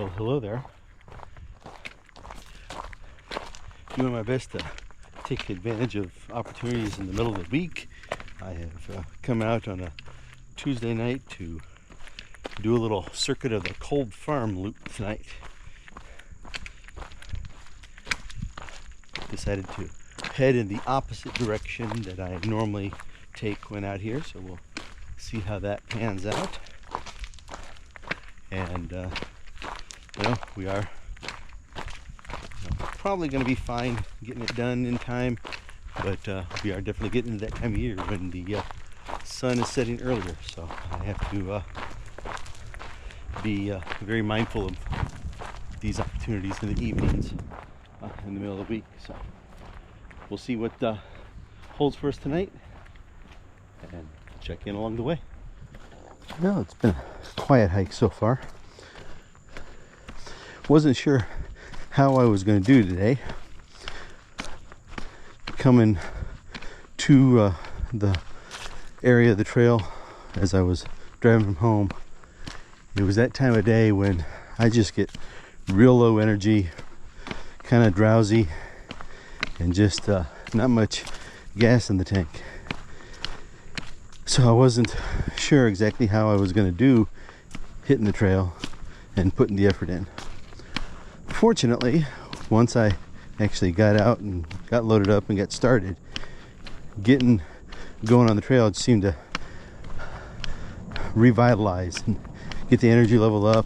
Well, hello there. Doing my best to take advantage of opportunities in the middle of the week. I have come out on a Tuesday night to do a little circuit of the Kolb Farm loop tonight. Decided to head in the opposite direction that I normally take when out here, so we'll see how that pans out. And we are probably going to be fine getting it done in time, but we are definitely getting into that time of year when the sun is setting earlier, so I have to be very mindful of these opportunities in the evenings in the middle of the week. So we'll see what holds for us tonight and check in along the way. Well, it's been a quiet hike so far. Wasn't sure how I was going to do today. Coming to the area of the trail as I was driving from home, it was that time of day when I just get real low energy, kind of drowsy, and just not much gas in the tank. So I wasn't sure exactly how I was going to do hitting the trail and putting the effort in. Fortunately, once I actually got out and got loaded up and got started, getting going on the trail just seemed to revitalize and get the energy level up.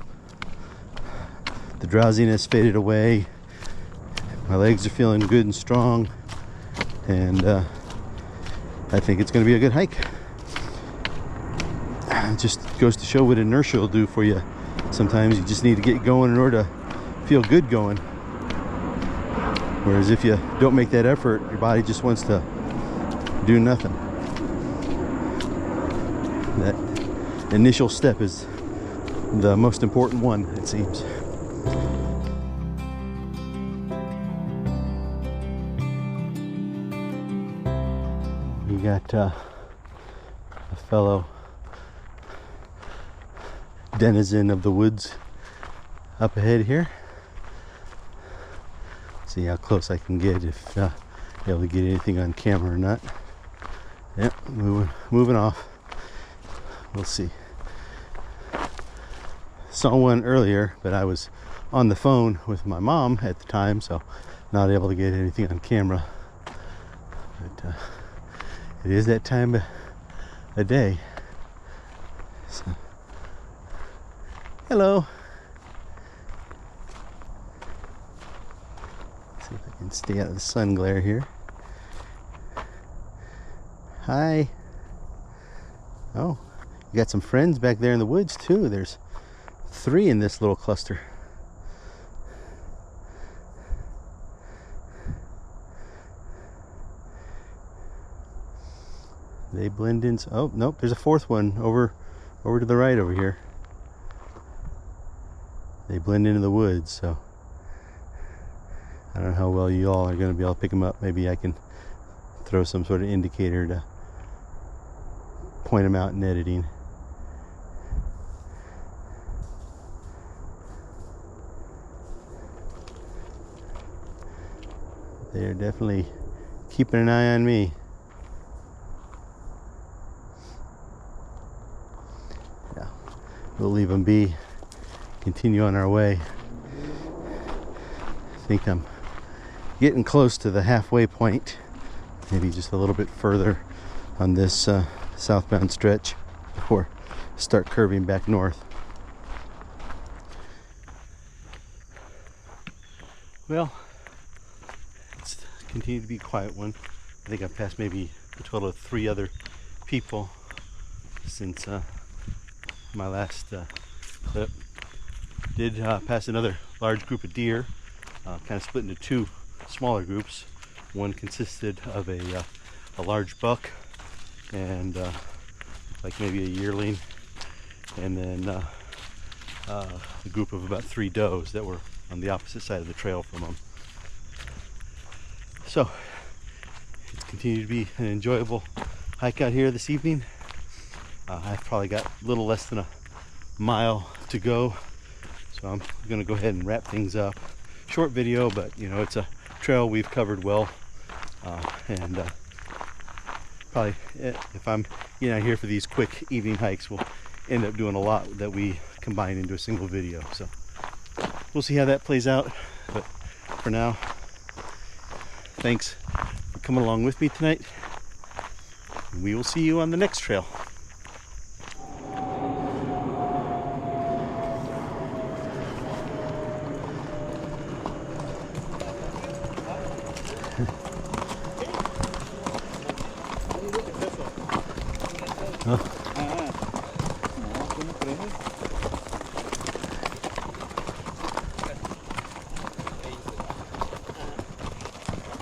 The drowsiness faded away. My legs are feeling good and strong, and I think it's going to be a good hike. It just goes to show what inertia will do for you. Sometimes you just need to get going in order to feel good going. Whereas if you don't make that effort, your body just wants to do nothing. That initial step is the most important one, it seems. We got a fellow denizen of the woods up ahead here. See how close I can get, if able to get anything on camera or not. Yep, moving off. We'll see. Saw one earlier, but I was on the phone with my mom at the time, so not able to get anything on camera. But it is that time of day. So, hello. See if I can stay out of the sun glare here. Hi. Oh, you got some friends back there in the woods too. There's 3 in this little cluster. They blend in. Oh, nope, there's a 4th one over to the right over here. They blend into the woods, so I don't know how well you all are going to be able to pick them up. Maybe I can throw some sort of indicator to point them out in editing. They're definitely keeping an eye on me. Yeah, we'll leave them be. Continue on our way. I think I'm getting close to the halfway point, maybe just a little bit further on this southbound stretch before I start curving back north. Well, it's continued to be a quiet one. I think I've passed maybe a total of 3 other people since my last clip. Did pass another large group of deer, kind of split into 2 smaller groups. One consisted of a large buck and like maybe a yearling, and then a group of about 3 does that were on the opposite side of the trail from them. So it's continued to be an enjoyable hike out here this evening. I've probably got a little less than a mile to go, So I'm gonna go ahead and wrap things up. Short video, but you know, it's a trail we've covered well, and probably if I'm out here for these quick evening hikes, we'll end up doing a lot that we combine into a single video. So we'll see how that plays out, but for now, thanks for coming along with me tonight. We will see you on the next trail.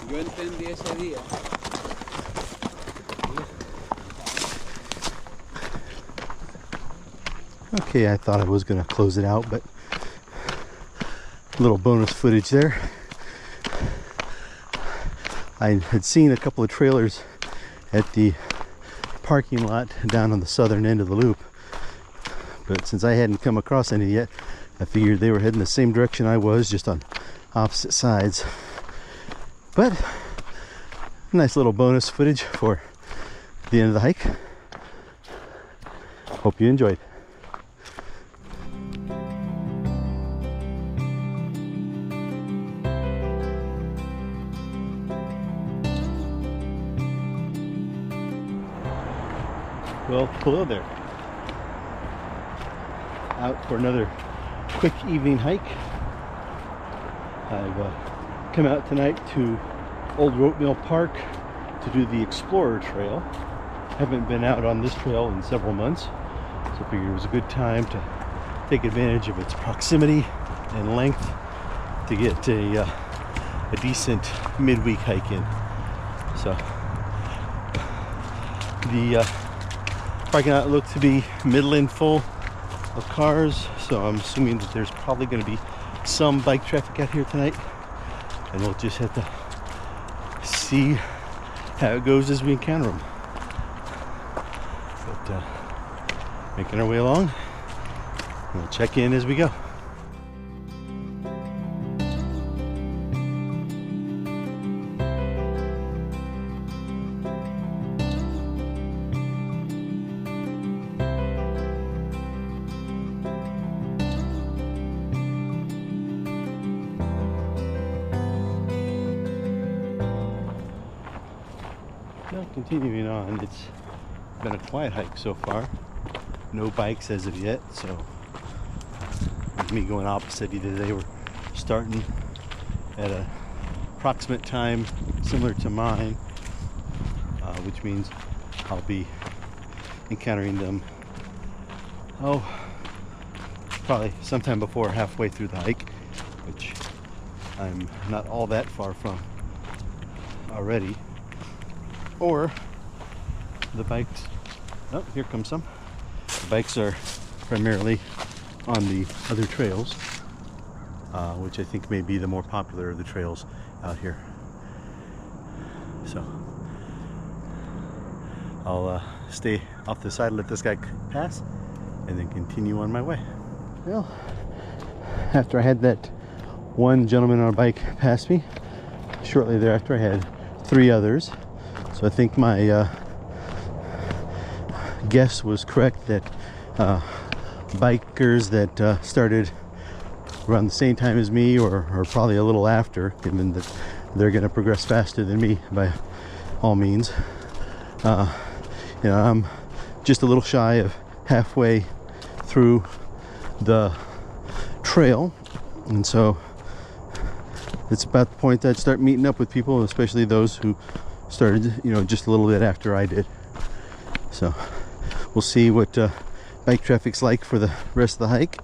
Yo entendí ese día. Okay, I thought I was going to close it out, but a little bonus footage there. I had seen a couple of trailers at the parking lot down on the southern end of the loop, but since I hadn't come across any yet, I figured they were heading the same direction I was, just on opposite sides. But nice little bonus footage for the end of the hike. Hope you enjoyed. Well, hello there. Out for another quick evening hike. I've come out tonight to Olde Rope Mill Park to do the Explorer Trail. Haven't been out on this trail in several months, so I figured it was a good time to take advantage of its proximity and length to get a decent midweek hike in. So the parking lot looked to be middling full of cars, so I'm assuming that there's probably going to be some bike traffic out here tonight, and we'll just have to see how it goes as we encounter them. But making our way along, we'll check in as we go. Now, continuing on, it's been a quiet hike so far. No bikes as of yet, so with me going opposite, either they were starting at an approximate time similar to mine, which means I'll be encountering them probably sometime before halfway through the hike, which I'm not all that far from already. Or the bikes, oh, here comes some. The bikes are primarily on the other trails, which I think may be the more popular of the trails out here. So I'll stay off the side, let this guy pass, and then continue on my way. Well, after I had that one gentleman on a bike pass me, shortly thereafter I had 3 others. So I think my guess was correct that bikers that started around the same time as me, or probably a little after, given that they're going to progress faster than me by all means. I'm just a little shy of halfway through the trail, and so it's about the point that I'd start meeting up with people, especially those who started, just a little bit after I did. So we'll see what bike traffic's like for the rest of the hike.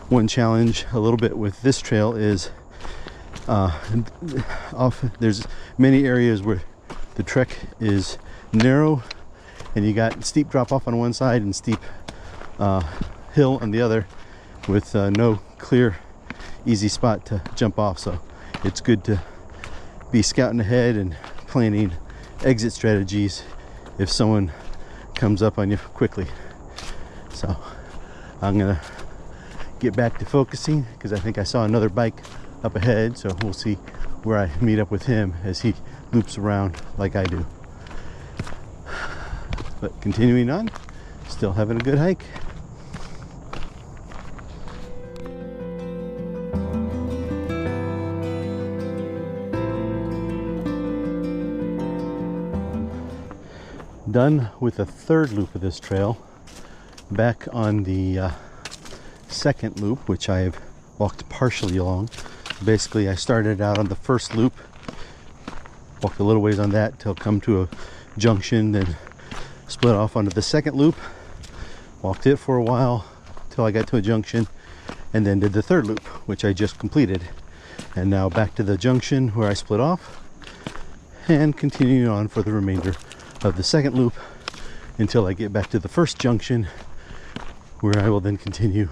One challenge a little bit with this trail is there's many areas where the trek is narrow, and you got steep drop off on one side and steep hill on the other, with no clear easy spot to jump off. So it's good to be scouting ahead and planning exit strategies if someone comes up on you quickly. So I'm gonna get back to focusing because I think I saw another bike up ahead, so we'll see where I meet up with him as he loops around like I do. But continuing on, still having a good hike. Done with the third loop of this trail. Back on the second loop, which I've walked partially along. Basically, I started out on the first loop, walked a little ways on that till come to a junction, then split off onto the second loop, walked it for a while till I got to a junction, and then did the third loop, which I just completed. And now back to the junction where I split off, and continuing on for the remainder of the second loop until I get back to the first junction, where I will then continue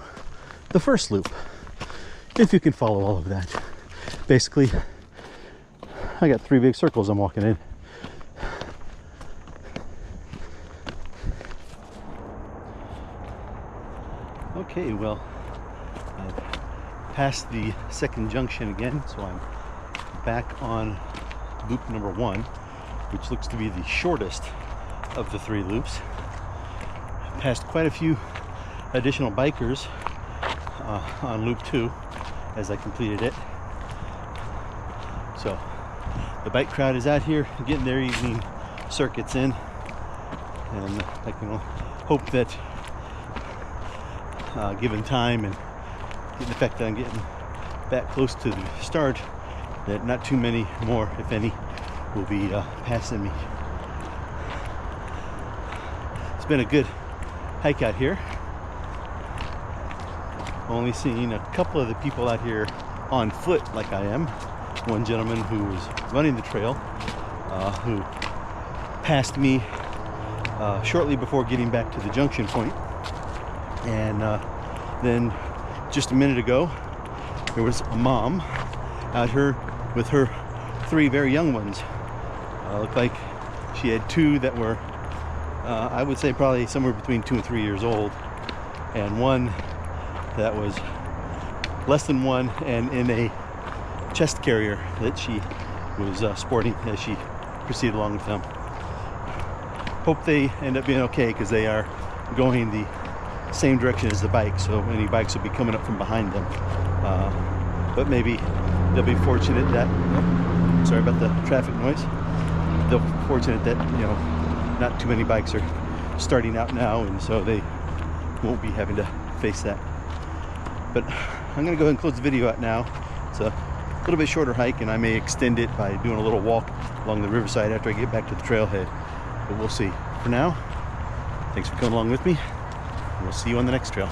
the first loop, if you can follow all of that. Basically, I got 3 big circles I'm walking in. Okay, well, I've passed the second junction again, so I'm back on loop number 1, which looks to be the shortest of the 3 loops. Passed quite a few additional bikers on loop 2 as I completed it. So the bike crowd is out here getting their evening circuits in, and I can hope that given time and given the fact that I'm getting back close to the start, that not too many more, if any, will be passing me. It's been a good hike out here. Only seen a couple of the people out here on foot like I am. One gentleman who was running the trail who passed me shortly before getting back to the junction point. And then just a minute ago there was a mom out here with her 3 very young ones. Looked like she had 2 that were I would say probably somewhere between 2 and 3 years old, and one that was less than 1 and in a chest carrier that she was sporting as she proceeded along with them. Hope they end up being okay, because they are going the same direction as the bike, so any bikes will be coming up from behind them. But maybe they'll be fortunate that, oh, sorry about the traffic noise. They'll be fortunate that, you know, not too many bikes are starting out now, and so they won't be having to face that. But I'm gonna go ahead and close the video out now. It's a little bit shorter hike, and I may extend it by doing a little walk along the riverside after I get back to the trailhead, but we'll see. For now, thanks for coming along with me, and we'll see you on the next trail.